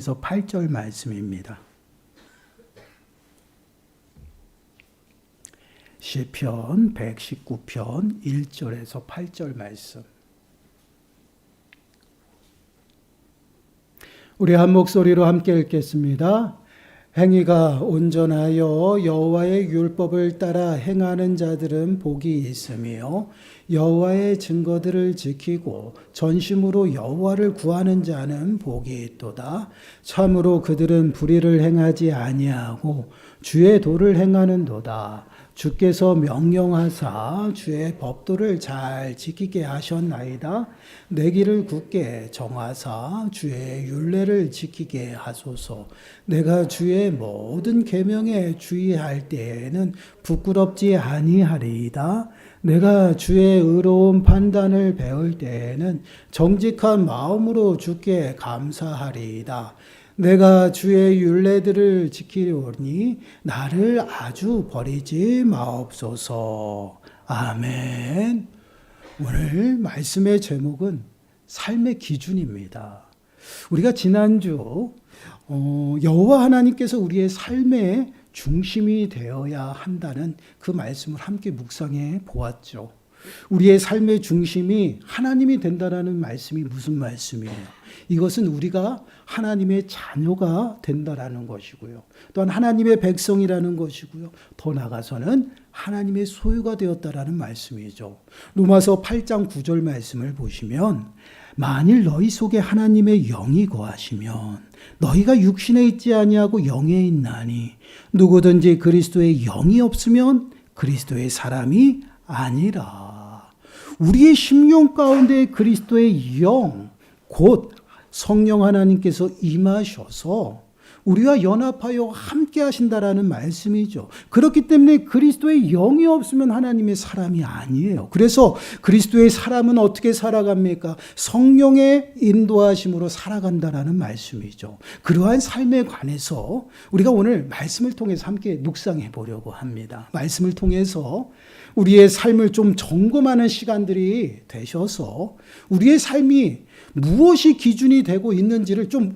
그래서 8절 말씀입니다. 시편 119편 1절에서 8절 말씀. 우리 한 목소리로 함께 읽겠습니다. 행위가 온전하여 여호와의 율법을 따라 행하는 자들은 복이 있으며 여호와의 증거들을 지키고 전심으로 여호와를 구하는 자는 복이 있도다. 참으로 그들은 불의를 행하지 아니하고 주의 도를 행하는도다. 주께서 명령하사 주의 법도를 잘 지키게 하셨나이다. 내 길을 굳게 정하사 주의 율례를 지키게 하소서. 내가 주의 모든 계명에 주의할 때에는 부끄럽지 아니하리이다. 내가 주의 의로운 판단을 배울 때에는 정직한 마음으로 주께 감사하리이다. 내가 주의 율례들을 지키려니 나를 아주 버리지 마옵소서. 아멘. 오늘 말씀의 제목은 삶의 기준입니다. 우리가 지난주 여호와 하나님께서 우리의 삶의 중심이 되어야 한다는 그 말씀을 함께 묵상해 보았죠. 우리의 삶의 중심이 하나님이 된다는 말씀이 무슨 말씀이에요? 이것은 우리가 하나님의 자녀가 된다라는 것이고요. 또한 하나님의 백성이라는 것이고요. 더 나아가서는 하나님의 소유가 되었다라는 말씀이죠. 로마서 8장 9절 말씀을 보시면 만일 너희 속에 하나님의 영이 거하시면 너희가 육신에 있지 아니하고 영에 있나니 누구든지 그리스도의 영이 없으면 그리스도의 사람이 아니라. 우리의 심령 가운데 그리스도의 영, 곧 성령 하나님께서 임하셔서 우리와 연합하여 함께 하신다라는 말씀이죠. 그렇기 때문에 그리스도의 영이 없으면 하나님의 사람이 아니에요. 그래서 그리스도의 사람은 어떻게 살아갑니까? 성령의 인도하심으로 살아간다라는 말씀이죠. 그러한 삶에 관해서 우리가 오늘 말씀을 통해서 함께 묵상해 보려고 합니다. 말씀을 통해서 우리의 삶을 좀 점검하는 시간들이 되셔서 우리의 삶이 무엇이 기준이 되고 있는지를 좀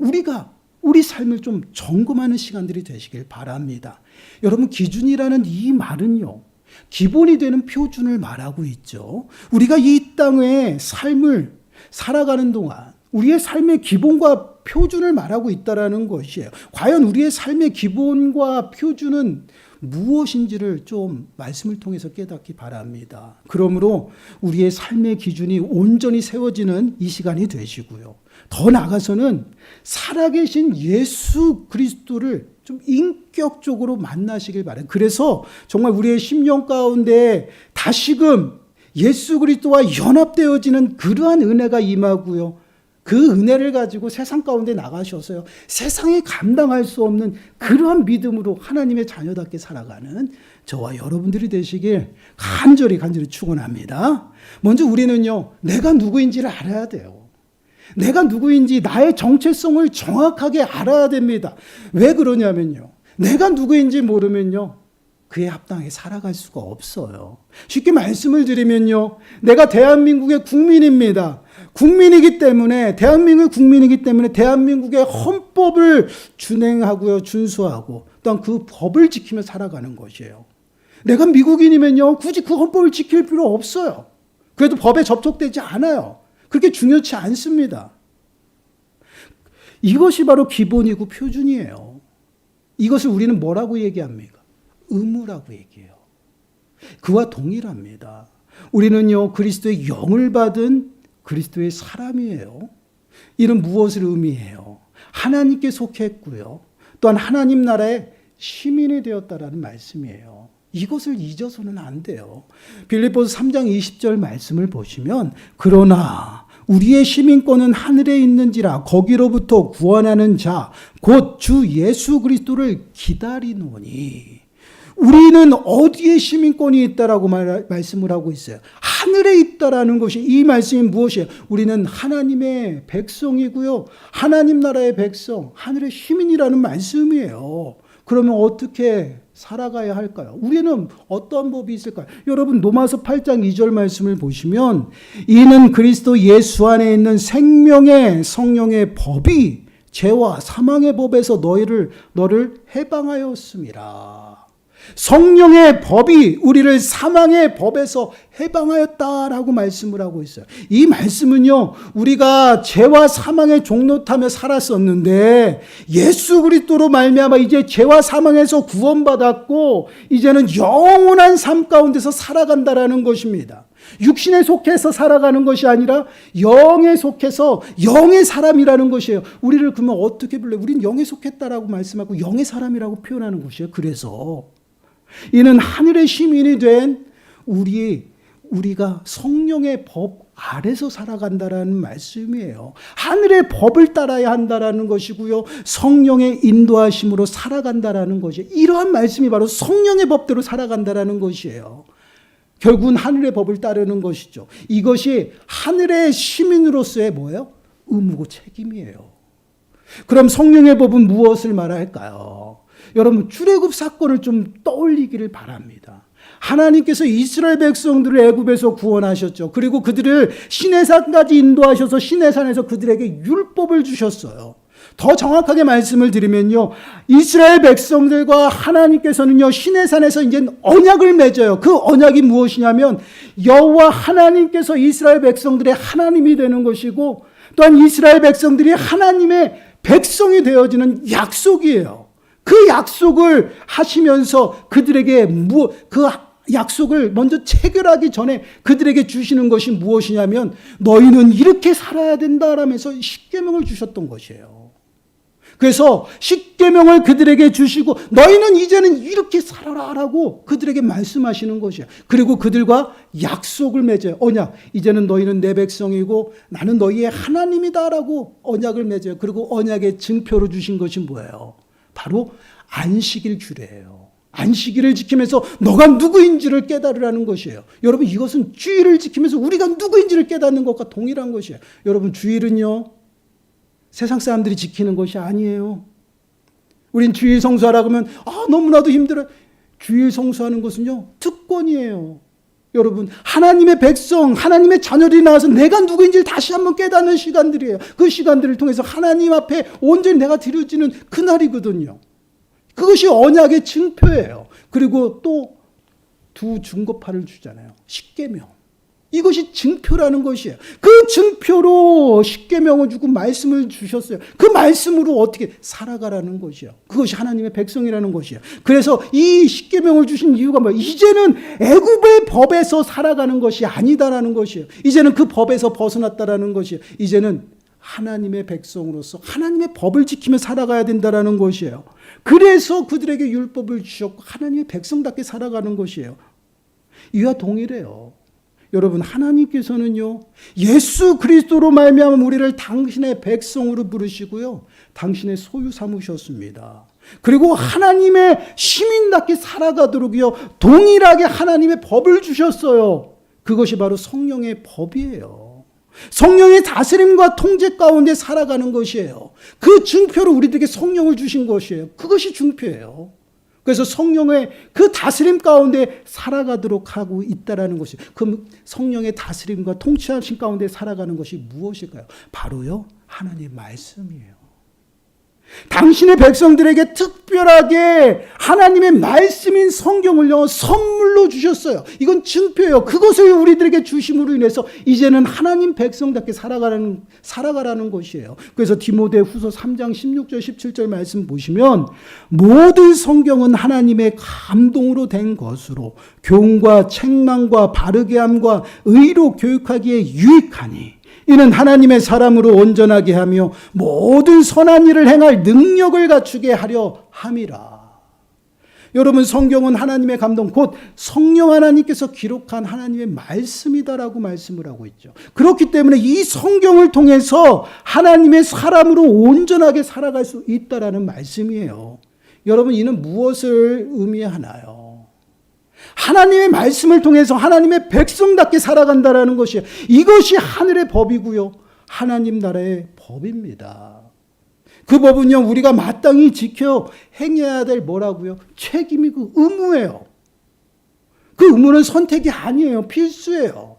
우리 삶을 좀 점검하는 시간들이 되시길 바랍니다. 여러분, 기준이라는 이 말은요, 기본이 되는 표준을 말하고 있죠. 우리가 이 땅의 삶을 살아가는 동안 우리의 삶의 기본과 표준을 말하고 있다는 것이에요. 과연 우리의 삶의 기본과 표준은 무엇인지를 좀 말씀을 통해서 깨닫기 바랍니다. 그러므로 우리의 삶의 기준이 온전히 세워지는 이 시간이 되시고요. 더 나아가서는 살아계신 예수 그리스도를 좀 인격적으로 만나시길 바라요. 그래서 정말 우리의 심령 가운데 다시금 예수 그리스도와 연합되어지는 그러한 은혜가 임하고요. 그 은혜를 가지고 세상 가운데 나가셔서요, 세상에 감당할 수 없는 그러한 믿음으로 하나님의 자녀답게 살아가는 저와 여러분들이 되시길 간절히 축원합니다. 먼저 우리는요, 내가 누구인지를 알아야 돼요. 내가 누구인지 나의 정체성을 정확하게 알아야 됩니다. 왜 그러냐면요, 내가 누구인지 모르면요, 그에 합당하게 살아갈 수가 없어요. 쉽게 말씀을 드리면요, 내가 대한민국의 국민입니다. 국민이기 때문에, 대한민국의 국민이기 때문에 대한민국의 헌법을 준행하고요, 준수하고 또한 그 법을 지키며 살아가는 것이에요. 내가 미국인이면요, 굳이 그 헌법을 지킬 필요 없어요. 그래도 법에 접촉되지 않아요. 그렇게 중요치 않습니다. 이것이 바로 기본이고 표준이에요. 이것을 우리는 뭐라고 얘기합니까? 의무라고 얘기해요. 그와 동일합니다. 우리는요, 그리스도의 영을 받은 그리스도의 사람이에요. 이는 무엇을 의미해요? 하나님께 속했고요, 또한 하나님 나라의 시민이 되었다라는 말씀이에요. 이것을 잊어서는 안 돼요. 빌립보서 3장 20절 말씀을 보시면 그러나 우리의 시민권은 하늘에 있는지라 거기로부터 구원하는 자 곧 주 예수 그리스도를 기다리노니. 우리는 어디에 시민권이 있다라고 말씀을 하고 있어요? 하늘에 있다라는 것이, 이 말씀이 무엇이에요? 우리는 하나님의 백성이고요, 하나님 나라의 백성, 하늘의 시민이라는 말씀이에요. 그러면 어떻게 살아가야 할까요? 우리는 어떤 법이 있을까요? 여러분, 로마서 8장 2절 말씀을 보시면 이는 그리스도 예수 안에 있는 생명의 성령의 법이 죄와 사망의 법에서 너를 해방하였음이라. 성령의 법이 우리를 사망의 법에서 해방하였다라고 말씀을 하고 있어요. 이 말씀은요, 우리가 죄와 사망의 종노타며 살았었는데 예수 그리스도로 말미암아 이제 죄와 사망에서 구원받았고 이제는 영원한 삶 가운데서 살아간다라는 것입니다. 육신에 속해서 살아가는 것이 아니라 영에 속해서 영의 사람이라는 것이에요. 우리를 그러면 어떻게 불러요? 우린 영에 속했다라고 말씀하고 영의 사람이라고 표현하는 것이에요. 그래서 이는 하늘의 시민이 된 우리가 성령의 법 아래서 살아간다라는 말씀이에요. 하늘의 법을 따라야 한다라는 것이고요. 성령의 인도하심으로 살아간다라는 것이에요. 이러한 말씀이 바로 성령의 법대로 살아간다라는 것이에요. 결국은 하늘의 법을 따르는 것이죠. 이것이 하늘의 시민으로서의 뭐예요? 의무고 책임이에요. 그럼 성령의 법은 무엇을 말할까요? 여러분, 출애굽 사건을 좀 떠올리기를 바랍니다. 하나님께서 이스라엘 백성들을 애굽에서 구원하셨죠. 그리고 그들을 시내산까지 인도하셔서 시내산에서 그들에게 율법을 주셨어요. 더 정확하게 말씀을 드리면요, 이스라엘 백성들과 하나님께서는요, 시내산에서 이제 언약을 맺어요. 그 언약이 무엇이냐면 여호와 하나님께서 이스라엘 백성들의 하나님이 되는 것이고, 또한 이스라엘 백성들이 하나님의 백성이 되어지는 약속이에요. 그 약속을 하시면서 그들에게 그 약속을 먼저 체결하기 전에 그들에게 주시는 것이 무엇이냐면 너희는 이렇게 살아야 된다라면서 십계명을 주셨던 것이에요. 그래서 십계명을 그들에게 주시고 너희는 이제는 이렇게 살아라라고 그들에게 말씀하시는 것이에요. 그리고 그들과 약속을 맺어요. 언약. 이제는 너희는 내 백성이고 나는 너희의 하나님이다라고 언약을 맺어요. 그리고 언약의 증표로 주신 것이 뭐예요? 바로 안식일 규례예요. 안식일을 지키면서 너가 누구인지를 깨달으라는 것이에요. 여러분, 이것은 주일을 지키면서 우리가 누구인지를 깨닫는 것과 동일한 것이에요. 여러분, 주일은요, 세상 사람들이 지키는 것이 아니에요. 우린 주일 성수하라고 하면 너무나도 힘들어요. 주일 성수하는 것은요, 특권이에요. 여러분, 하나님의 백성, 하나님의 자녀들이 나와서 내가 누구인지를 다시 한번 깨닫는 시간들이에요. 그 시간들을 통해서 하나님 앞에 온전히 내가 드려지는 그날이거든요. 그것이 언약의 증표예요. 그리고 또 두 증거판을 주잖아요. 십계명. 이것이 증표라는 것이에요. 그 증표로 십계명을 주고 말씀을 주셨어요. 그 말씀으로 어떻게 살아가라는 것이에요. 그것이 하나님의 백성이라는 것이에요. 그래서 이 십계명을 주신 이유가 뭐예요? 이제는 애굽의 법에서 살아가는 것이 아니다라는 것이에요. 이제는 그 법에서 벗어났다라는 것이에요. 이제는 하나님의 백성으로서 하나님의 법을 지키며 살아가야 된다라는 것이에요. 그래서 그들에게 율법을 주셨고 하나님의 백성답게 살아가는 것이에요. 이와 동일해요. 여러분, 하나님께서는요, 예수 그리스도로 말미암아 우리를 당신의 백성으로 부르시고요, 당신의 소유 삼으셨습니다. 그리고 하나님의 시민답게 살아가도록요, 동일하게 하나님의 법을 주셨어요. 그것이 바로 성령의 법이에요. 성령의 다스림과 통제 가운데 살아가는 것이에요. 그 증표로 우리들에게 성령을 주신 것이에요. 그것이 증표예요. 그래서 성령의 그 다스림 가운데 살아가도록 하고 있다라는 것이, 그 성령의 다스림과 통치하신 가운데 살아가는 것이 무엇일까요? 바로요, 하나님의 말씀이에요. 당신의 백성들에게 특별하게 하나님의 말씀인 성경을요, 선물로 주셨어요. 이건 증표예요. 그것을 우리들에게 주심으로 인해서 이제는 하나님 백성답게 살아가라는 것이에요. 그래서 디모데후서 3장 16절 17절 말씀 보시면 모든 성경은 하나님의 감동으로 된 것으로 교훈과 책망과 바르게 함과 의로 교육하기에 유익하니 이는 하나님의 사람으로 온전하게 하며 모든 선한 일을 행할 능력을 갖추게 하려 함이라. 여러분, 성경은 하나님의 감동, 곧 성령 하나님께서 기록한 하나님의 말씀이다라고 말씀을 하고 있죠. 그렇기 때문에 이 성경을 통해서 하나님의 사람으로 온전하게 살아갈 수 있다라는 말씀이에요. 여러분, 이는 무엇을 의미하나요? 하나님의 말씀을 통해서 하나님의 백성답게 살아간다라는 것이에요. 이것이 하늘의 법이고요, 하나님 나라의 법입니다. 그 법은요, 우리가 마땅히 지켜 행해야 될 뭐라고요? 책임이고 의무예요. 그 의무는 선택이 아니에요. 필수예요.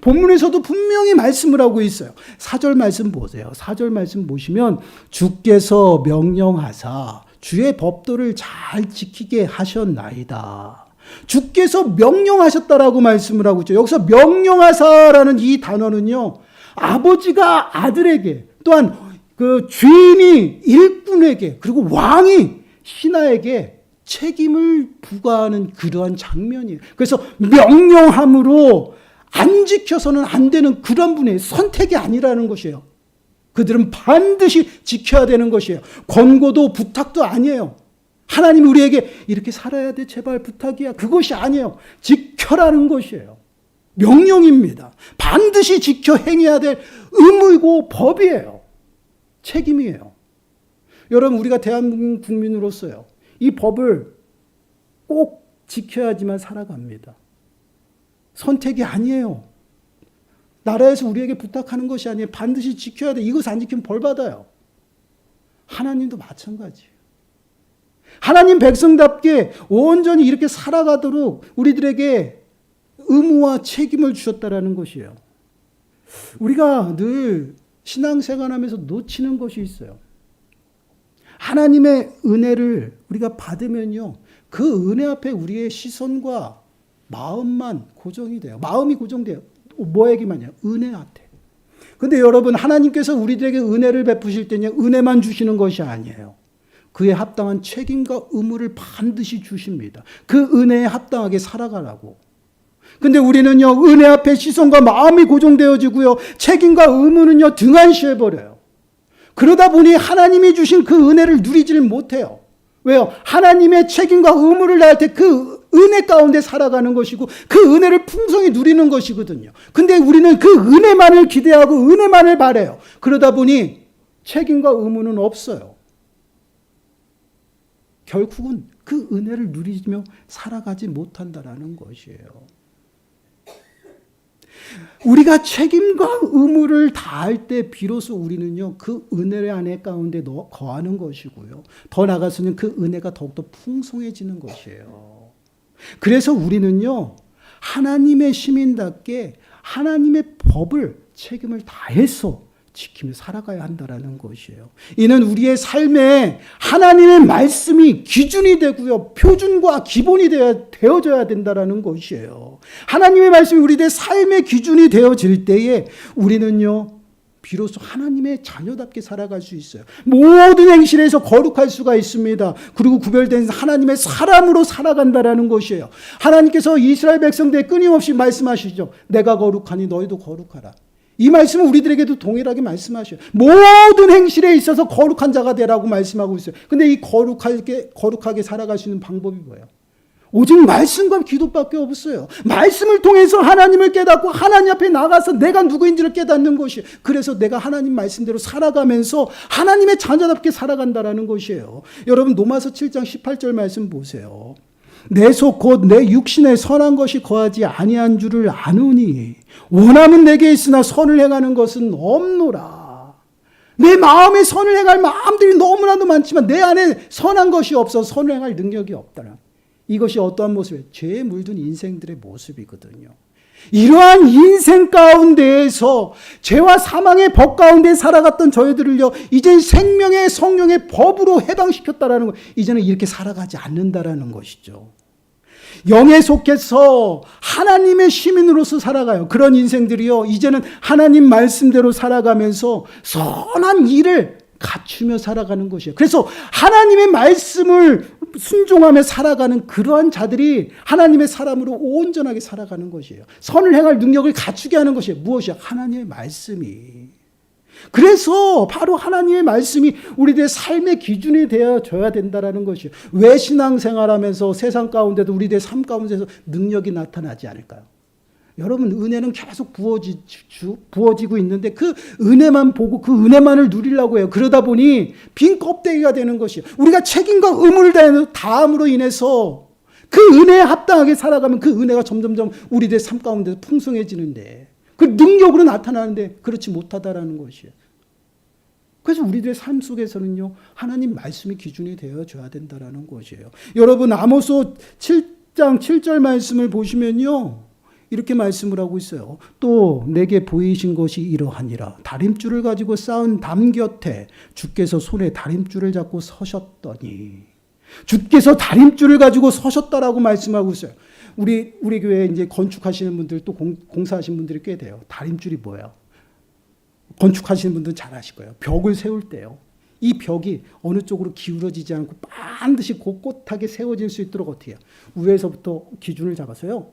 본문에서도 분명히 말씀을 하고 있어요. 4절 말씀 보세요. 4절 말씀 보시면 주께서 명령하사 주의 법도를 잘 지키게 하셨나이다. 주께서 명령하셨다라고 말씀을 하고 있죠. 여기서 명령하사라는 이 단어는요, 아버지가 아들에게, 또한 그 주인이 일꾼에게, 그리고 왕이 신하에게 책임을 부과하는 그러한 장면이에요. 그래서 명령함으로 안 지켜서는 안 되는 그런 분의 선택이 아니라는 것이에요. 그들은 반드시 지켜야 되는 것이에요. 권고도 부탁도 아니에요. 하나님이 우리에게 이렇게 살아야 돼 제발 부탁이야. 그것이 아니에요. 지켜라는 것이에요. 명령입니다. 반드시 지켜 행해야 될 의무이고 법이에요. 책임이에요. 여러분, 우리가 대한민국 국민으로서요, 이 법을 꼭 지켜야지만 살아갑니다. 선택이 아니에요. 나라에서 우리에게 부탁하는 것이 아니에요. 반드시 지켜야 돼. 이것 안 지키면 벌 받아요. 하나님도 마찬가지예요. 하나님 백성답게 온전히 이렇게 살아가도록 우리들에게 의무와 책임을 주셨다라는 것이에요. 우리가 늘 신앙생활하면서 놓치는 것이 있어요. 하나님의 은혜를 우리가 받으면요, 그 은혜 앞에 우리의 시선과 마음만 고정이 돼요. 마음이 고정돼요. 뭐에게만요? 은혜 앞에. 근데 여러분, 하나님께서 우리들에게 은혜를 베푸실 때는 은혜만 주시는 것이 아니에요. 그에 합당한 책임과 의무를 반드시 주십니다. 그 은혜에 합당하게 살아가라고. 근데 우리는요, 은혜 앞에 시선과 마음이 고정되어지고요, 책임과 의무는요, 등한시해버려요. 그러다 보니 하나님이 주신 그 은혜를 누리지를 못해요. 왜요? 하나님의 책임과 의무를 다할 때 그 은혜 가운데 살아가는 것이고 그 은혜를 풍성히 누리는 것이거든요. 근데 우리는 그 은혜만을 기대하고 은혜만을 바라요. 그러다 보니 책임과 의무는 없어요. 결국은 그 은혜를 누리며 살아가지 못한다라는 것이에요. 우리가 책임과 의무를 다할 때 비로소 우리는요, 그 은혜 안에 가운데 거하는 것이고요. 더 나아가서는 그 은혜가 더욱더 풍성해지는 것이에요. 그래서 우리는요, 하나님의 시민답게 하나님의 법을 책임을 다해서 지키며 살아가야 한다라는 것이에요. 이는 우리의 삶에 하나님의 말씀이 기준이 되고요, 표준과 기본이 되어져야 된다라는 것이에요. 하나님의 말씀이 우리의 삶의 기준이 되어질 때에 우리는요, 비로소 하나님의 자녀답게 살아갈 수 있어요. 모든 행실에서 거룩할 수가 있습니다. 그리고 구별된 하나님의 사람으로 살아간다라는 것이에요. 하나님께서 이스라엘 백성들에 끊임없이 말씀하시죠. 내가 거룩하니 너희도 거룩하라. 이 말씀은 우리들에게도 동일하게 말씀하셔요. 모든 행실에 있어서 거룩한 자가 되라고 말씀하고 있어요. 근데 이 거룩하게 살아갈 수 있는 방법이 뭐예요? 오직 말씀과 기도밖에 없어요. 말씀을 통해서 하나님을 깨닫고 하나님 앞에 나가서 내가 누구인지를 깨닫는 것이에요. 그래서 내가 하나님 말씀대로 살아가면서 하나님의 자녀답게 살아간다라는 것이에요. 여러분, 로마서 7장 18절 말씀 보세요. 내 속 곧 내 육신에 선한 것이 거하지 아니한 줄을 아노니 원함은 내게 있으나 선을 행하는 것은 없노라. 내 마음에 선을 행할 마음들이 너무나도 많지만 내 안에 선한 것이 없어 선을 행할 능력이 없다라. 이것이 어떠한 모습이에요? 죄에 물든 인생들의 모습이거든요. 이러한 인생 가운데에서 죄와 사망의 법 가운데 살아갔던 저희들을요, 이제 생명의 성령의 법으로 해방시켰다라는 것, 이제는 이렇게 살아가지 않는다라는 것이죠. 영에 속해서 하나님의 시민으로서 살아가요. 그런 인생들이요, 이제는 하나님 말씀대로 살아가면서 선한 일을 갖추며 살아가는 것이에요. 그래서 하나님의 말씀을 순종하며 살아가는 그러한 자들이 하나님의 사람으로 온전하게 살아가는 것이에요. 선을 행할 능력을 갖추게 하는 것이에요. 무엇이요? 하나님의 말씀이. 그래서 바로 하나님의 말씀이 우리들의 삶의 기준이 되어져야 된다는 것이에요. 왜 신앙생활하면서 세상 가운데도 우리들의 삶 가운데서 능력이 나타나지 않을까요? 여러분, 은혜는 계속 부어지고 있는데 그 은혜만 보고 그 은혜만을 누리려고 해요. 그러다 보니 빈 껍데기가 되는 것이에요. 우리가 책임과 의무를 다함으로 인해서 그 은혜에 합당하게 살아가면 그 은혜가 점점점 우리들의 삶 가운데서 풍성해지는데, 그 능력으로 나타나는데 그렇지 못하다라는 것이에요. 그래서 우리들의 삶 속에서는요, 하나님 말씀이 기준이 되어줘야 된다라는 것이에요. 여러분, 아모스 7장 7절 말씀을 보시면요, 이렇게 말씀을 하고 있어요. 또 내게 보이신 것이 이러하니라. 다림줄을 가지고 쌓은 담 곁에 주께서 손에 다림줄을 잡고 서셨더니, 주께서 다림줄을 가지고 서셨다라고 말씀하고 있어요. 우리 교회에 이제 건축하시는 분들, 또 공사하시는 분들이 꽤 돼요. 다림줄이 뭐예요? 건축하시는 분들은 잘 아실 거예요. 벽을 세울 때요, 이 벽이 어느 쪽으로 기울어지지 않고 반드시 꼿꼿하게 세워질 수 있도록 어떻게 해요? 위에서부터 기준을 잡아서요,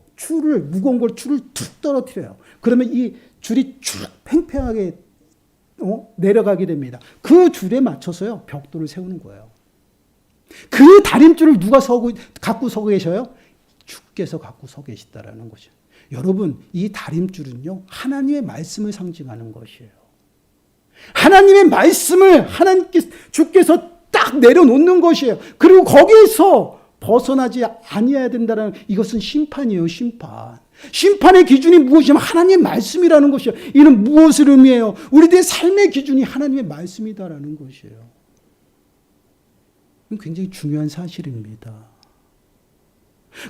무거운 걸 줄을 툭 떨어뜨려요. 그러면 이 줄이 쭉 팽팽하게 내려가게 됩니다. 그 줄에 맞춰서요, 벽돌을 세우는 거예요. 그 다림줄을 누가 갖고 서 계셔요? 주께서 갖고 서 계시다라는 것이죠. 여러분, 이 다림줄은요, 하나님의 말씀을 상징하는 것이에요. 하나님의 말씀을 주께서 딱 내려놓는 것이에요. 그리고 거기에서 벗어나지 아니해야 된다는, 이것은 심판이에요. 심판의 기준이 무엇이냐면 하나님의 말씀이라는 것이에요. 이는 무엇을 의미해요? 우리들의 삶의 기준이 하나님의 말씀이다라는 것이에요. 굉장히 중요한 사실입니다.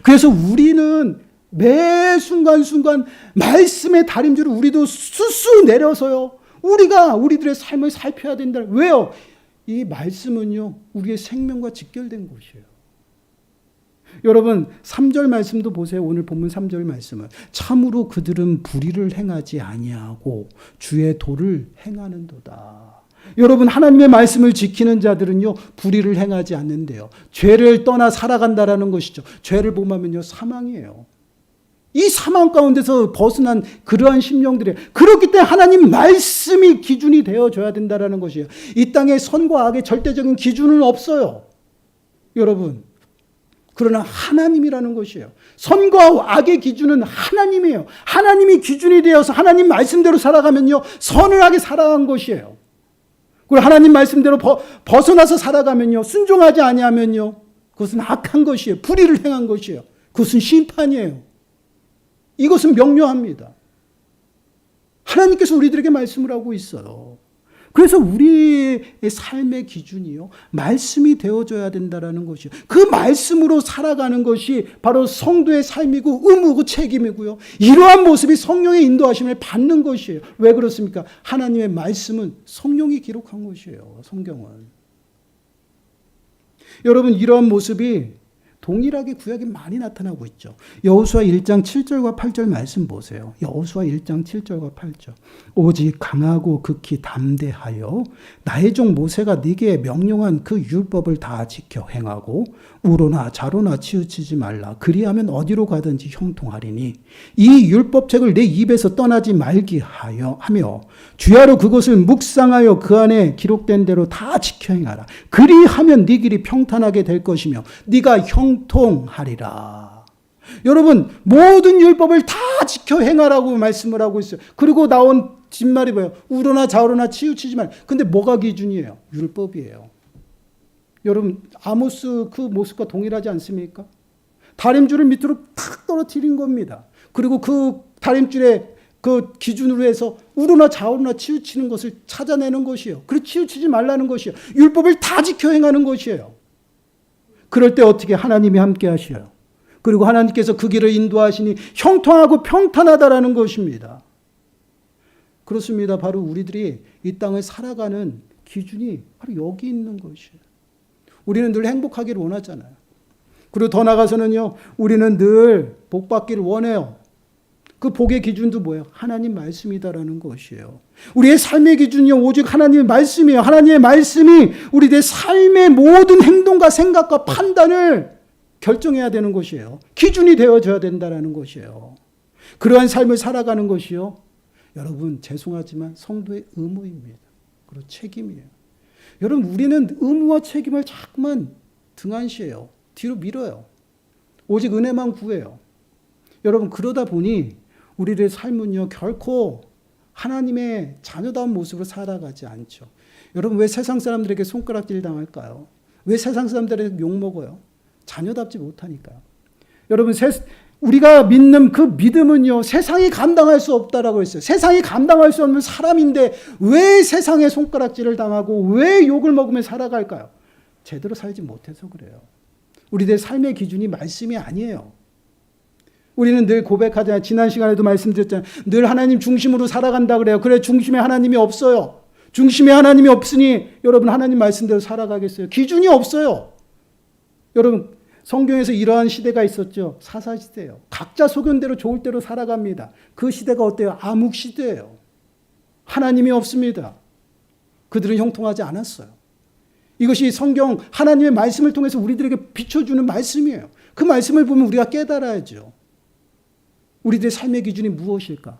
그래서 우리는 매 순간순간 말씀의 다림줄을 우리도 쑥쑥 내려서요, 우리들의 삶을 살펴야 된다. 왜요? 이 말씀은요, 우리의 생명과 직결된 것이에요. 여러분, 3절 말씀도 보세요. 오늘 본문 3절 말씀은 참으로 그들은 불의를 행하지 아니하고 주의 도를 행하는도다. 여러분, 하나님의 말씀을 지키는 자들은요, 불의를 행하지 않는데요, 죄를 떠나 살아간다라는 것이죠. 죄를 범하면요, 사망이에요. 이 사망 가운데서 벗어난 그러한 심령들이에요. 그렇기 때문에 하나님 말씀이 기준이 되어줘야 된다는 것이에요. 이 땅에 선과 악의 절대적인 기준은 없어요, 여러분. 그러나 하나님이라는 것이에요. 선과 악의 기준은 하나님이에요. 하나님이 기준이 되어서 하나님 말씀대로 살아가면요, 선을하게 살아간 것이에요. 그리고 하나님 말씀대로 벗어나서 살아가면요, 순종하지 아니하면요, 그것은 악한 것이에요. 불의를 행한 것이에요. 그것은 심판이에요. 이것은 명료합니다. 하나님께서 우리들에게 말씀을 하고 있어요. 그래서 우리의 삶의 기준이요, 말씀이 되어줘야 된다는 것이요. 그 말씀으로 살아가는 것이 바로 성도의 삶이고 의무고 책임이고요. 이러한 모습이 성령의 인도하심을 받는 것이에요. 왜 그렇습니까? 하나님의 말씀은 성령이 기록한 것이에요. 성경은. 여러분, 이러한 모습이 동일하게 구약에 많이 나타나고 있죠. 여호수아 1장 7절과 8절 말씀 보세요. 여호수아 1장 7절과 8절. 오직 강하고 극히 담대하여 나의 종 모세가 네게 명령한 그 율법을 다 지켜 행하고 우로나 좌로나 치우치지 말라. 그리하면 어디로 가든지 형통하리니 이 율법책을 내 입에서 떠나지 말기 하며 주야로 그것을 묵상하여 그 안에 기록된 대로 다 지켜 행하라. 그리하면 네 길이 평탄하게 될 것이며 네가 형통하리라. 여러분, 모든 율법을 다 지켜 행하라고 말씀을 하고 있어요. 그리고 나온 뒷말이 뭐예요? 우로나 좌로나 치우치지 말. 근데 뭐가 기준이에요? 율법이에요. 여러분, 아모스 그 모습과 동일하지 않습니까? 다림줄을 밑으로 탁 떨어뜨린 겁니다. 그리고 그 다림줄에 그 기준으로 해서 우로나 좌로나 치우치는 것을 찾아내는 것이에요. 그리고 치우치지 말라는 것이에요. 율법을 다 지켜 행하는 것이에요. 그럴 때 어떻게 하나님이 함께 하셔요. 그리고 하나님께서 그 길을 인도하시니 형통하고 평탄하다라는 것입니다. 그렇습니다. 바로 우리들이 이 땅을 살아가는 기준이 바로 여기 있는 것이에요. 우리는 늘 행복하기를 원하잖아요. 그리고 더 나아가서는요, 우리는 늘 복받기를 원해요. 그 복의 기준도 뭐예요? 하나님 말씀이다라는 것이에요. 우리의 삶의 기준이요, 오직 하나님의 말씀이에요. 하나님의 말씀이 우리의 삶의 모든 행동과 생각과 판단을 결정해야 되는 것이에요. 기준이 되어져야 된다는 것이에요. 그러한 삶을 살아가는 것이요, 여러분, 죄송하지만 성도의 의무입니다. 그리고 책임이에요. 여러분, 우리는 의무와 책임을 자꾸만 등한시해요. 뒤로 밀어요. 오직 은혜만 구해요. 여러분, 그러다 보니 우리의 삶은요, 결코 하나님의 자녀다운 모습으로 살아가지 않죠. 여러분, 왜 세상 사람들에게 손가락질 당할까요? 왜 세상 사람들에게 욕먹어요? 자녀답지 못하니까요. 여러분, 우리가 믿는 그 믿음은요, 세상이 감당할 수 없다라고 했어요. 세상이 감당할 수 없는 사람인데 왜 세상에 손가락질을 당하고 왜 욕을 먹으며 살아갈까요? 제대로 살지 못해서 그래요. 우리들의 삶의 기준이 말씀이 아니에요. 우리는 늘 고백하잖아요. 지난 시간에도 말씀드렸잖아요. 늘 하나님 중심으로 살아간다 그래요. 그래, 중심에 하나님이 없어요. 중심에 하나님이 없으니 여러분 하나님 말씀대로 살아가겠어요? 기준이 없어요. 여러분 성경에서 이러한 시대가 있었죠. 사사시대예요. 각자 소견대로 좋을 대로 살아갑니다. 그 시대가 어때요? 암흑시대예요. 하나님이 없습니다. 그들은 형통하지 않았어요. 이것이 성경 하나님의 말씀을 통해서 우리들에게 비춰주는 말씀이에요. 그 말씀을 보면 우리가 깨달아야죠. 우리들의 삶의 기준이 무엇일까?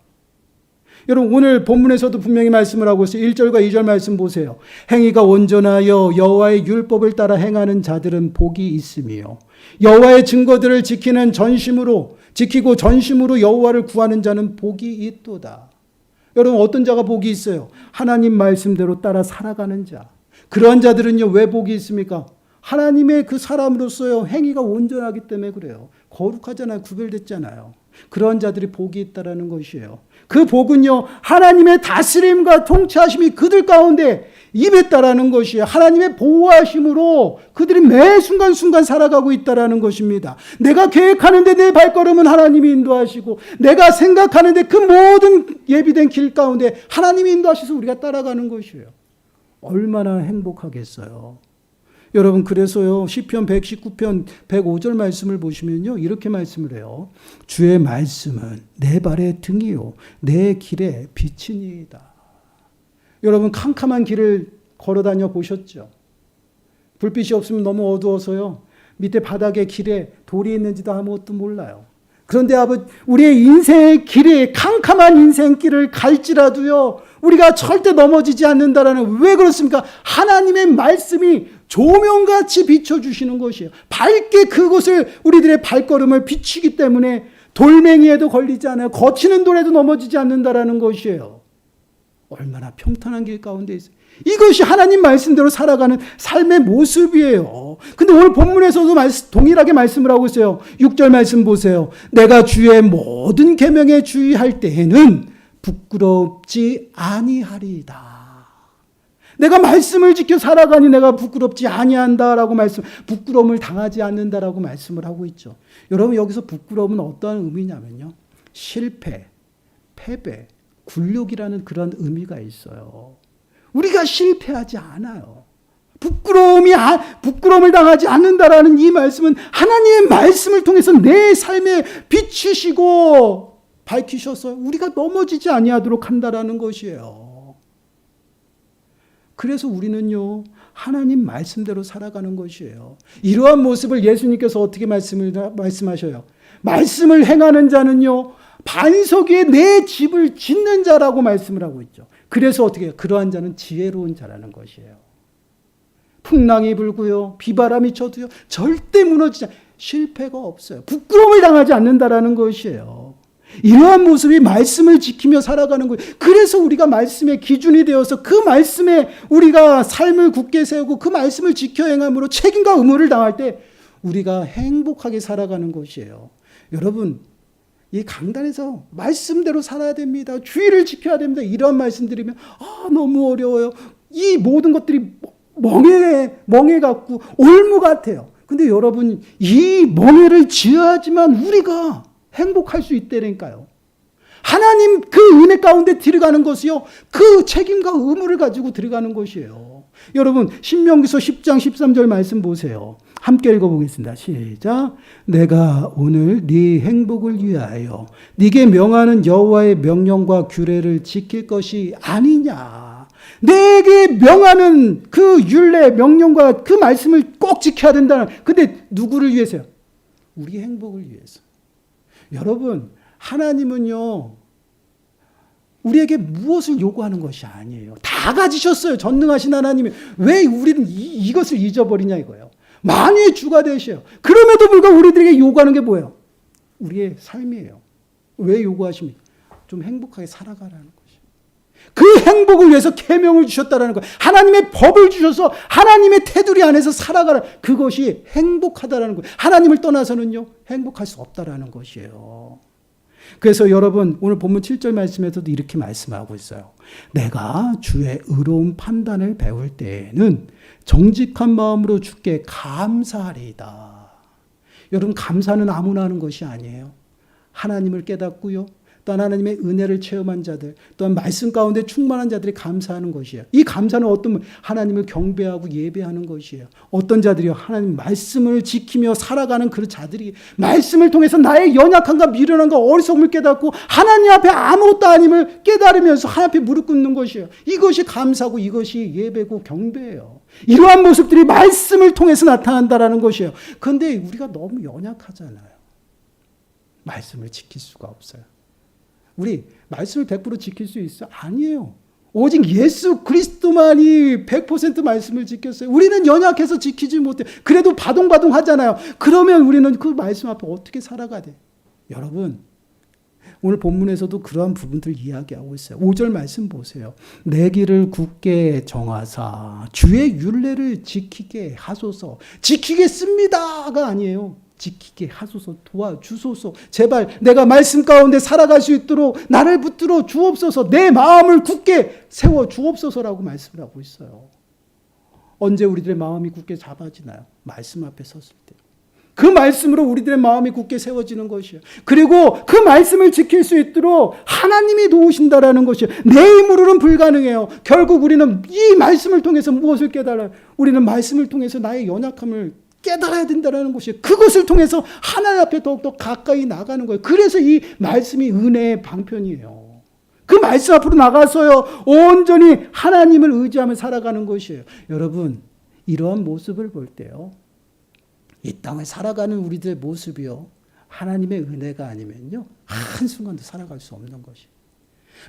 여러분 오늘 본문에서도 분명히 말씀을 하고 있어요. 1절과 2절 말씀 보세요. 행위가 온전하여 여호와의 율법을 따라 행하는 자들은 복이 있으며 여호와의 증거들을 지키고 전심으로 여호와를 구하는 자는 복이 있도다. 여러분 어떤 자가 복이 있어요? 하나님 말씀대로 따라 살아가는 자. 그러한 자들은요 왜 복이 있습니까? 하나님의 그 사람으로서요 행위가 온전하기 때문에 그래요. 거룩하잖아요. 구별됐잖아요. 그러한 자들이 복이 있다라는 것이에요. 그 복은요 하나님의 다스림과 통치하심이 그들 가운데 임했다라는 것이에요. 하나님의 보호하심으로 그들이 매 순간순간 살아가고 있다라는 것입니다. 내가 계획하는데 내 발걸음은 하나님이 인도하시고 내가 생각하는데 그 모든 예비된 길 가운데 하나님이 인도하셔서 우리가 따라가는 것이에요. 얼마나 행복하겠어요. 여러분 그래서요 시편 119편 105절 말씀을 보시면요 이렇게 말씀을 해요. 주의 말씀은 내 발의 등이요 내 길의 빛이니이다. 여러분 캄캄한 길을 걸어다녀 보셨죠? 불빛이 없으면 너무 어두워서요 밑에 바닥에 길에 돌이 있는지도 아무것도 몰라요. 그런데 우리의 인생의 길이 캄캄한 인생길을 갈지라도요 우리가 절대 넘어지지 않는다라는, 왜 그렇습니까? 하나님의 말씀이 조명같이 비춰주시는 것이에요. 밝게 그곳을 우리들의 발걸음을 비추기 때문에 돌멩이에도 걸리지 않아요. 거치는 돌에도 넘어지지 않는다라는 것이에요. 얼마나 평탄한 길 가운데 있어요. 이것이 하나님 말씀대로 살아가는 삶의 모습이에요. 근데 오늘 본문에서도 동일하게 말씀을 하고 있어요. 6절 말씀 보세요. 내가 주의 모든 계명에 주의할 때에는 부끄럽지 아니하리이다. 내가 말씀을 지켜 살아가니 내가 부끄럽지 아니한다라고 부끄러움을 당하지 않는다라고 말씀을 하고 있죠. 여러분 여기서 부끄러움은 어떠한 의미냐면요. 실패, 패배, 굴욕이라는 그런 의미가 있어요. 우리가 실패하지 않아요. 부끄러움을 당하지 않는다라는 이 말씀은 하나님의 말씀을 통해서 내 삶에 비추시고 밝히셔서 우리가 넘어지지 아니하도록 한다라는 것이에요. 그래서 우리는요 하나님 말씀대로 살아가는 것이에요. 이러한 모습을 예수님께서 어떻게 말씀하셔요? 말씀을 행하는 자는요 반석 위에 내 집을 짓는 자라고 말씀을 하고 있죠. 그래서 어떻게 해요? 그러한 자는 지혜로운 자라는 것이에요. 풍랑이 불고요 비바람이 쳐도요 절대 무너지지 않아요. 실패가 없어요. 부끄러움을 당하지 않는다라는 것이에요. 이러한 모습이 말씀을 지키며 살아가는 거예요. 그래서 우리가 말씀의 기준이 되어서 그 말씀에 우리가 삶을 굳게 세우고 그 말씀을 지켜 행함으로 책임과 의무를 당할 때 우리가 행복하게 살아가는 것이에요. 여러분 이 강단에서 말씀대로 살아야 됩니다. 주의를 지켜야 됩니다. 이런 말씀 드리면 너무 어려워요. 이 모든 것들이 멍해 같고 올무 같아요. 근데 여러분 이 멍해를 지어야지만 우리가 행복할 수 있다니까요. 하나님 그 은혜 가운데 들어가는 것이요 그 책임과 의무를 가지고 들어가는 것이에요. 여러분 신명기서 10장 13절 말씀 보세요. 함께 읽어보겠습니다. 시작. 내가 오늘 네 행복을 위하여 네게 명하는 여호와의 명령과 규례를 지킬 것이 아니냐. 내게 명하는 그 율례 명령과 그 말씀을 꼭 지켜야 된다는. 근데 누구를 위해서요? 우리의 행복을 위해서. 여러분 하나님은요 우리에게 무엇을 요구하는 것이 아니에요. 다 가지셨어요. 전능하신 하나님이. 왜 우리는 이것을 잊어버리냐 이거예요. 만유의 주가 되셔요. 그럼에도 불구하고 우리들에게 요구하는 게 뭐예요? 우리의 삶이에요. 왜 요구하십니까? 좀 행복하게 살아가라는 것이에요. 그 행복을 위해서 계명을 주셨다라는 거예요. 하나님의 법을 주셔서 하나님의 테두리 안에서 살아가라. 그것이 행복하다라는 거예요. 하나님을 떠나서는요 행복할 수 없다라는 것이에요. 그래서 여러분 오늘 본문 7절 말씀에서도 이렇게 말씀하고 있어요. 내가 주의 의로운 판단을 배울 때에는 정직한 마음으로 주께 감사하리이다. 여러분 감사는 아무나 하는 것이 아니에요. 하나님을 깨닫고요. 또한 하나님의 은혜를 체험한 자들, 또한 말씀 가운데 충만한 자들이 감사하는 것이에요. 이 감사는 어떤 하나님을 경배하고 예배하는 것이에요. 어떤 자들이요, 하나님 말씀을 지키며 살아가는 그 자들이 말씀을 통해서 나의 연약함과 미련함과 어리석음을 깨닫고 하나님 앞에 아무것도 아님을 깨달으면서 하나님 앞에 무릎 꿇는 것이에요. 이것이 감사고 이것이 예배고 경배예요. 이러한 모습들이 말씀을 통해서 나타난다라는 것이에요. 그런데 우리가 너무 연약하잖아요. 말씀을 지킬 수가 없어요. 우리 말씀을 100% 지킬 수 있어? 아니에요. 오직 예수 그리스도만이 100% 말씀을 지켰어요. 우리는 연약해서 지키지 못해. 그래도 바동바동 하잖아요. 그러면 우리는 그 말씀 앞에 어떻게 살아가야 돼? 여러분, 오늘 본문에서도 그러한 부분들 이야기하고 있어요. 5절 말씀 보세요. 내 길을 굳게 정하사 주의 율례를 지키게 하소서. 지키겠습니다가 아니에요. 지키게 하소서, 도와주소서. 제발 내가 말씀 가운데 살아갈 수 있도록 나를 붙들어 주옵소서. 내 마음을 굳게 세워 주옵소서라고 말씀을 하고 있어요. 언제 우리들의 마음이 굳게 잡아지나요? 말씀 앞에 섰을 때. 그 말씀으로 우리들의 마음이 굳게 세워지는 것이에요. 그리고 그 말씀을 지킬 수 있도록 하나님이 도우신다라는 것이에요. 내 힘으로는 불가능해요. 결국 우리는 이 말씀을 통해서 무엇을 깨달아요? 우리는 말씀을 통해서 나의 연약함을 깨달아야 된다는 것이에요. 그것을 통해서 하나님 앞에 더욱더 가까이 나가는 거예요. 그래서 이 말씀이 은혜의 방편이에요. 그 말씀 앞으로 나가서요, 온전히 하나님을 의지하며 살아가는 것이에요. 여러분, 이러한 모습을 볼 때요, 이 땅을 살아가는 우리들의 모습이요, 하나님의 은혜가 아니면요, 한순간도 살아갈 수 없는 것이에요.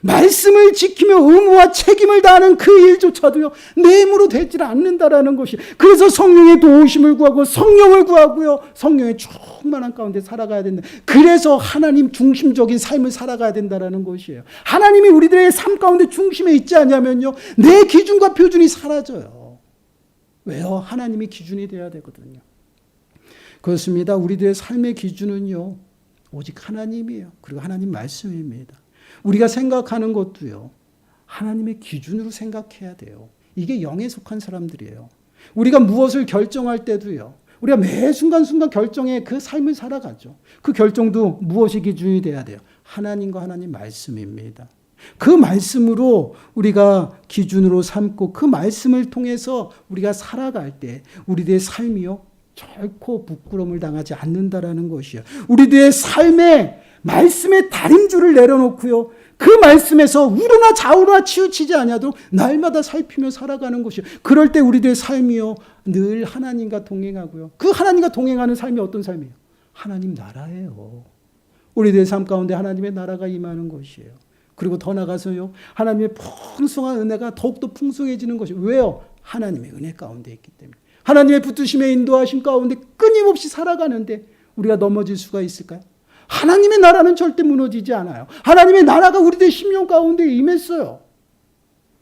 말씀을 지키며 의무와 책임을 다하는 그 일조차도요, 내 힘으로 되질 않는다라는 것이. 그래서 성령의 도우심을 구하고 성령을 구하고요, 성령의 충만한 가운데 살아가야 된다. 그래서 하나님 중심적인 삶을 살아가야 된다라는 것이에요. 하나님이 우리들의 삶 가운데 중심에 있지 않냐면요, 내 기준과 표준이 사라져요. 왜요? 하나님이 기준이 돼야 되거든요. 그렇습니다. 우리들의 삶의 기준은요, 오직 하나님이에요. 그리고 하나님 말씀입니다. 우리가 생각하는 것도요, 하나님의 기준으로 생각해야 돼요. 이게 영에 속한 사람들이에요. 우리가 무엇을 결정할 때도요, 우리가 매 순간순간 결정에 그 삶을 살아가죠. 그 결정도 무엇이 기준이 돼야 돼요? 하나님과 하나님 말씀입니다. 그 말씀으로 우리가 기준으로 삼고 그 말씀을 통해서 우리가 살아갈 때 우리들의 삶이요, 결코 부끄러움을 당하지 않는다라는 것이요. 우리들의 삶에 말씀의 다림줄을 내려놓고요, 그 말씀에서 우로나 좌우나 치우치지 아니하도록 날마다 살피며 살아가는 것이요. 그럴 때 우리들의 삶이요, 늘 하나님과 동행하고요. 그 하나님과 동행하는 삶이 어떤 삶이에요? 하나님 나라예요. 우리들의 삶 가운데 하나님의 나라가 임하는 것이에요. 그리고 더 나가서요, 하나님의 풍성한 은혜가 더욱더 풍성해지는 것이에요. 왜요? 하나님의 은혜 가운데 있기 때문에. 하나님의 붙드심의 인도하심 가운데 끊임없이 살아가는데 우리가 넘어질 수가 있을까요? 하나님의 나라는 절대 무너지지 않아요. 하나님의 나라가 우리들의 심령 가운데 임했어요.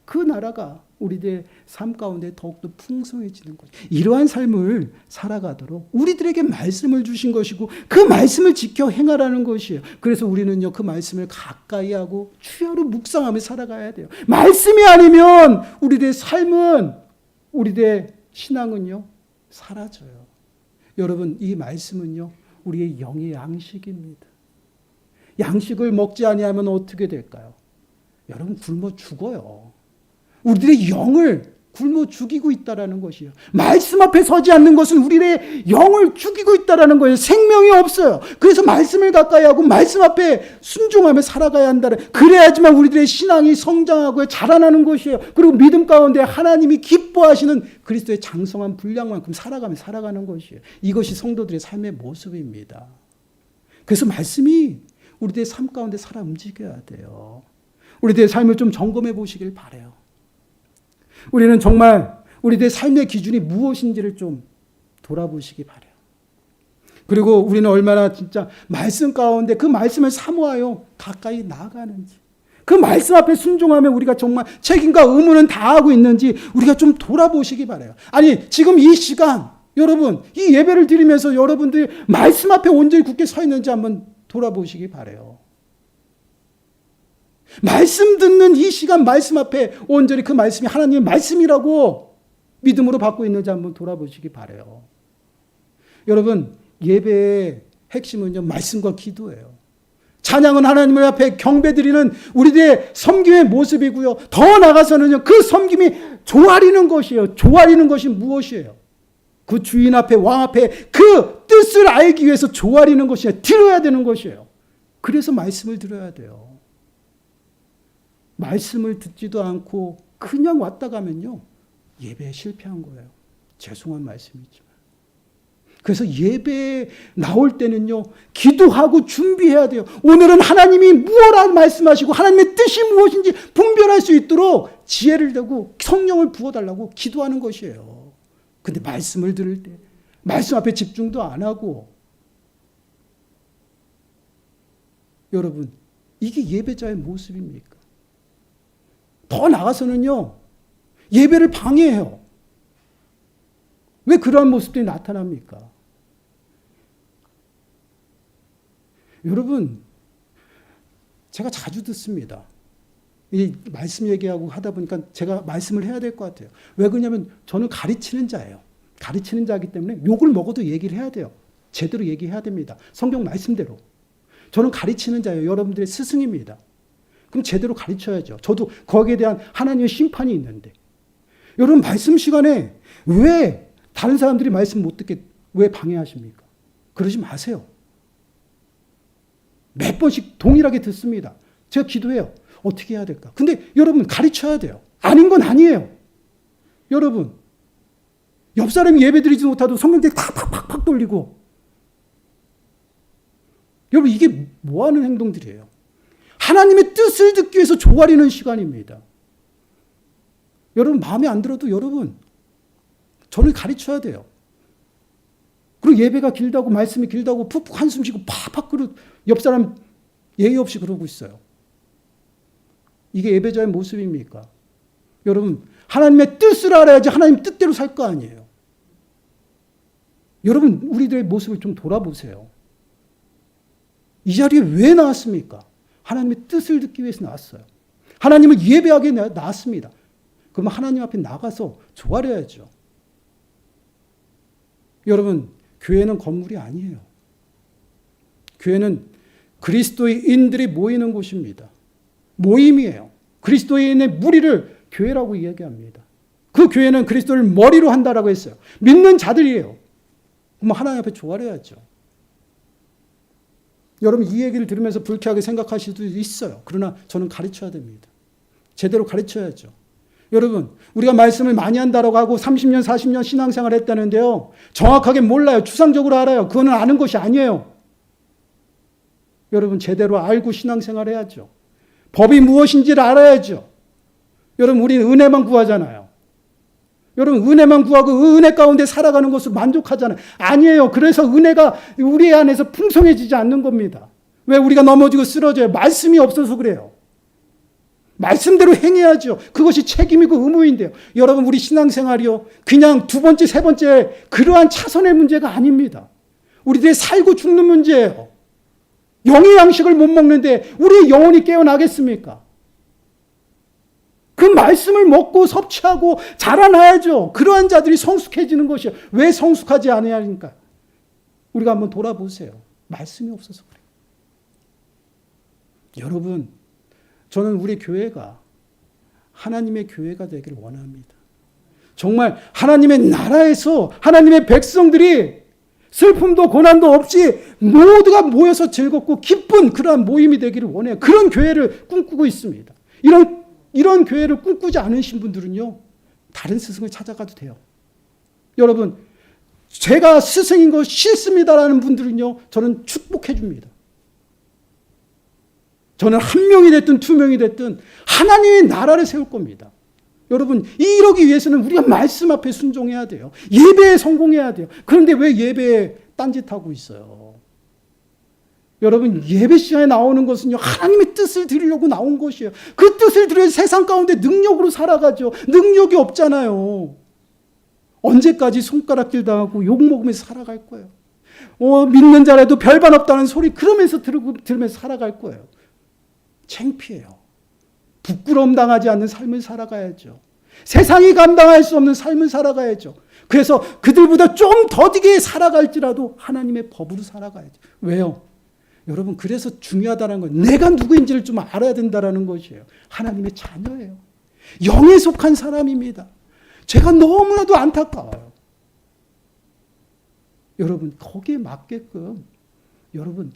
그 나라가 우리들의 삶 가운데 더욱더 풍성해지는 거죠. 이러한 삶을 살아가도록 우리들에게 말씀을 주신 것이고 그 말씀을 지켜 행하라는 것이에요. 그래서 우리는요, 그 말씀을 가까이 하고 주야로 묵상하며 살아가야 돼요. 말씀이 아니면 우리들의 삶은, 우리들의 신앙은요, 사라져요. 여러분, 이 말씀은요, 우리의 영의 양식입니다. 양식을 먹지 아니하면 어떻게 될까요? 여러분, 굶어 죽어요. 우리들의 영을 굶어 죽이고 있다라는 것이에요. 말씀 앞에 서지 않는 것은 우리의 영을 죽이고 있다라는 거예요. 생명이 없어요. 그래서 말씀을 가까이 하고 말씀 앞에 순종하며 살아가야 한다는, 그래야지만 우리들의 신앙이 성장하고 자라나는 것이에요. 그리고 믿음 가운데 하나님이 기뻐하시는 그리스도의 장성한 분량만큼 살아가는 것이에요. 이것이 성도들의 삶의 모습입니다. 그래서 말씀이 우리들의 삶 가운데 살아 움직여야 돼요. 우리들의 삶을 좀 점검해 보시길 바라요. 우리는 정말 우리들의 삶의 기준이 무엇인지를 좀 돌아보시기 바라요. 그리고 우리는 얼마나 진짜 말씀 가운데 그 말씀을 사모하여 가까이 나아가는지, 그 말씀 앞에 순종하며 우리가 정말 책임과 의무는 다하고 있는지 우리가 좀 돌아보시기 바라요. 아니, 지금 이 시간 여러분, 이 예배를 드리면서 여러분들이 말씀 앞에 온전히 굳게 서 있는지 한번 돌아보시기 바라요. 말씀 듣는 이 시간 말씀 앞에 온전히 그 말씀이 하나님의 말씀이라고 믿음으로 받고 있는지 한번 돌아보시기 바라요. 여러분, 예배의 핵심은요, 말씀과 기도예요. 찬양은 하나님을 앞에 경배드리는 우리들의 섬김의 모습이고요. 더 나아가서는요, 그 섬김이 조아리는 것이에요. 조아리는 것이 무엇이에요? 그 주인 앞에, 왕 앞에 그 뜻을 알기 위해서 조아리는 것이에요. 들어야 되는 것이에요. 그래서 말씀을 들어야 돼요. 말씀을 듣지도 않고 그냥 왔다 가면요, 예배에 실패한 거예요. 죄송한 말씀이지만. 그래서 예배에 나올 때는요, 기도하고 준비해야 돼요. 오늘은 하나님이 무엇을 말씀하시고 하나님의 뜻이 무엇인지 분별할 수 있도록 지혜를 내고 성령을 부어달라고 기도하는 것이에요. 근데 말씀을 들을 때 말씀 앞에 집중도 안 하고, 여러분, 이게 예배자의 모습입니까? 더 나아가서는요, 예배를 방해해요. 왜 그러한 모습들이 나타납니까? 여러분, 제가 자주 듣습니다. 이 말씀 얘기하고 하다 보니까 제가 말씀을 해야 될 것 같아요. 왜 그러냐면 저는 가르치는 자예요. 가르치는 자이기 때문에 욕을 먹어도 얘기를 해야 돼요. 제대로 얘기해야 됩니다. 성경 말씀대로. 저는 가르치는 자예요. 여러분들의 스승입니다. 그럼 제대로 가르쳐야죠. 저도 거기에 대한 하나님의 심판이 있는데. 여러분, 말씀 시간에 왜 다른 사람들이 말씀 못 듣게 왜 방해하십니까? 그러지 마세요. 몇 번씩 동일하게 듣습니다. 제가 기도해요. 어떻게 해야 될까? 근데 여러분, 가르쳐야 돼요. 아닌 건 아니에요. 여러분, 옆 사람이 예배 드리지 못하도 성경책 다 팍팍팍 돌리고. 여러분, 이게 뭐 하는 행동들이에요? 하나님의 뜻을 듣기 위해서 조아리는 시간입니다. 여러분, 마음에 안 들어도 여러분, 저를 가르쳐야 돼요. 그리고 예배가 길다고, 말씀이 길다고 푹푹 한숨 쉬고 팍팍 그러고 옆 사람 예의 없이 그러고 있어요. 이게 예배자의 모습입니까? 여러분, 하나님의 뜻을 알아야지 하나님 뜻대로 살 거 아니에요. 여러분, 우리들의 모습을 좀 돌아보세요. 이 자리에 왜 나왔습니까? 하나님의 뜻을 듣기 위해서 나왔어요. 하나님을 예배하게 나왔습니다. 그러면 하나님 앞에 나가서 조아려야죠. 여러분, 교회는 건물이 아니에요. 교회는 그리스도인들이 모이는 곳입니다. 모임이에요. 그리스도인의 무리를 교회라고 이야기합니다. 그 교회는 그리스도를 머리로 한다라고 했어요. 믿는 자들이에요. 그럼 하나님 앞에 조아려야죠. 여러분, 이 얘기를 들으면서 불쾌하게 생각하실 수도 있어요. 그러나 저는 가르쳐야 됩니다. 제대로 가르쳐야죠. 여러분, 우리가 말씀을 많이 한다라고 하고 30년, 40년 신앙생활을 했다는데요, 정확하게 몰라요. 추상적으로 알아요. 그거는 아는 것이 아니에요. 여러분, 제대로 알고 신앙생활 해야죠. 법이 무엇인지를 알아야죠. 여러분, 우리는 은혜만 구하잖아요. 여러분, 은혜만 구하고 그 은혜 가운데 살아가는 것으로 만족하잖아요. 아니에요. 그래서 은혜가 우리 안에서 풍성해지지 않는 겁니다. 왜 우리가 넘어지고 쓰러져요? 말씀이 없어서 그래요. 말씀대로 행해야죠. 그것이 책임이고 의무인데요. 여러분, 우리 신앙생활이요, 그냥 두 번째, 세 번째 그러한 차선의 문제가 아닙니다. 우리들의 살고 죽는 문제예요. 영의 양식을 못 먹는데 우리의 영혼이 깨어나겠습니까? 그 말씀을 먹고 섭취하고 자라나야죠. 그러한 자들이 성숙해지는 것이에요. 왜 성숙하지 않아야 하니까? 우리가 한번 돌아보세요. 말씀이 없어서 그래요. 여러분, 저는 우리 교회가 하나님의 교회가 되기를 원합니다. 정말 하나님의 나라에서 하나님의 백성들이 슬픔도 고난도 없이 모두가 모여서 즐겁고 기쁜 그러한 모임이 되기를 원해요. 그런 교회를 꿈꾸고 있습니다. 이런 교회를 꿈꾸지 않으신 분들은요, 다른 스승을 찾아가도 돼요. 여러분, 제가 스승인 거 싫습니다라는 분들은요, 저는 축복해 줍니다. 저는 한 명이 됐든 두 명이 됐든 하나님의 나라를 세울 겁니다. 여러분, 이러기 위해서는 우리가 말씀 앞에 순종해야 돼요. 예배에 성공해야 돼요. 그런데 왜 예배에 딴짓하고 있어요? 여러분, 예배 시간에 나오는 것은요, 하나님의 뜻을 드리려고 나온 것이에요. 그 뜻을 드려야 세상 가운데 능력으로 살아가죠. 능력이 없잖아요. 언제까지 손가락질 당하고 욕먹으면서 살아갈 거예요. 믿는 자라도 별반 없다는 소리 그러면서 들으면서 살아갈 거예요. 창피해요. 부끄러움 당하지 않는 삶을 살아가야죠. 세상이 감당할 수 없는 삶을 살아가야죠. 그래서 그들보다 좀 더디게 살아갈지라도 하나님의 법으로 살아가야죠. 왜요? 여러분, 그래서 중요하다는 건 내가 누구인지를 좀 알아야 된다는 것이에요. 하나님의 자녀예요. 영에 속한 사람입니다. 제가 너무나도 안타까워요. 여러분, 거기에 맞게끔 여러분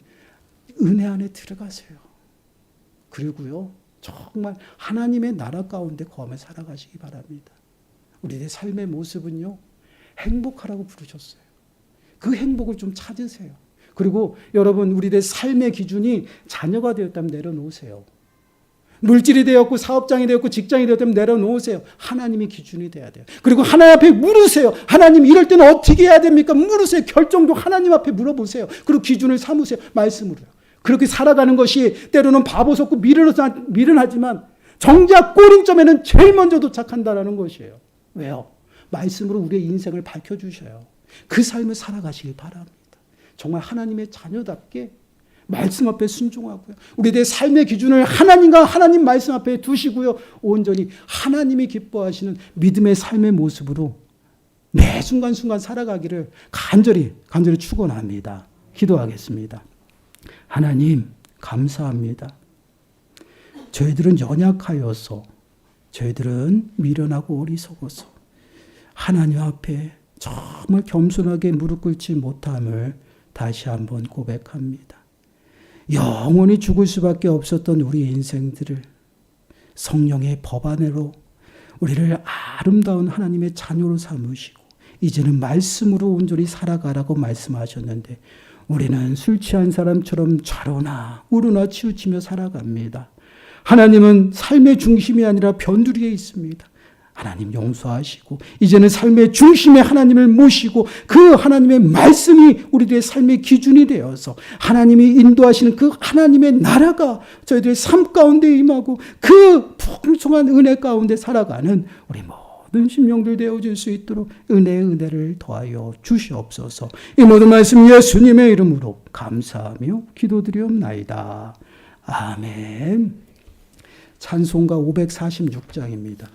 은혜 안에 들어가세요. 그리고요, 정말 하나님의 나라 가운데 거하며 살아가시기 바랍니다. 우리의 삶의 모습은요, 행복하라고 부르셨어요. 그 행복을 좀 찾으세요. 그리고 여러분, 우리의 삶의 기준이 자녀가 되었다면 내려놓으세요. 물질이 되었고 사업장이 되었고 직장이 되었다면 내려놓으세요. 하나님이 기준이 돼야 돼요. 그리고 하나님 앞에 물으세요. 하나님, 이럴 때는 어떻게 해야 됩니까? 물으세요. 결정도 하나님 앞에 물어보세요. 그리고 기준을 삼으세요. 말씀으로요. 그렇게 살아가는 것이 때로는 바보스럽고 미련하지만 정작 꼬림점에는 제일 먼저 도착한다는 것이에요. 왜요? 말씀으로 우리의 인생을 밝혀주셔요. 그 삶을 살아가시길 바랍니다. 정말 하나님의 자녀답게 말씀 앞에 순종하고요. 우리의 삶의 기준을 하나님과 하나님 말씀 앞에 두시고요. 온전히 하나님이 기뻐하시는 믿음의 삶의 모습으로 매 순간순간 살아가기를 간절히 축원합니다. 기도하겠습니다. 하나님, 감사합니다. 저희들은 연약하여서, 저희들은 미련하고 어리석어서 하나님 앞에 정말 겸손하게 무릎 꿇지 못함을 다시 한번 고백합니다. 영원히 죽을 수밖에 없었던 우리 인생들을 성령의 법 안으로 우리를 아름다운 하나님의 자녀로 삼으시고 이제는 말씀으로 온전히 살아가라고 말씀하셨는데 우리는 술 취한 사람처럼 좌로나 우로나 치우치며 살아갑니다. 하나님은 삶의 중심이 아니라 변두리에 있습니다. 하나님 용서하시고 이제는 삶의 중심에 하나님을 모시고 그 하나님의 말씀이 우리들의 삶의 기준이 되어서 하나님이 인도하시는 그 하나님의 나라가 저희들의 삶 가운데 임하고 그 풍성한 은혜 가운데 살아가는 우리 모든 심령들 되어질 수 있도록 은혜를 더하여 주시옵소서. 이 모든 말씀 예수님의 이름으로 감사하며 기도드리옵나이다. 아멘. 찬송가 546장입니다.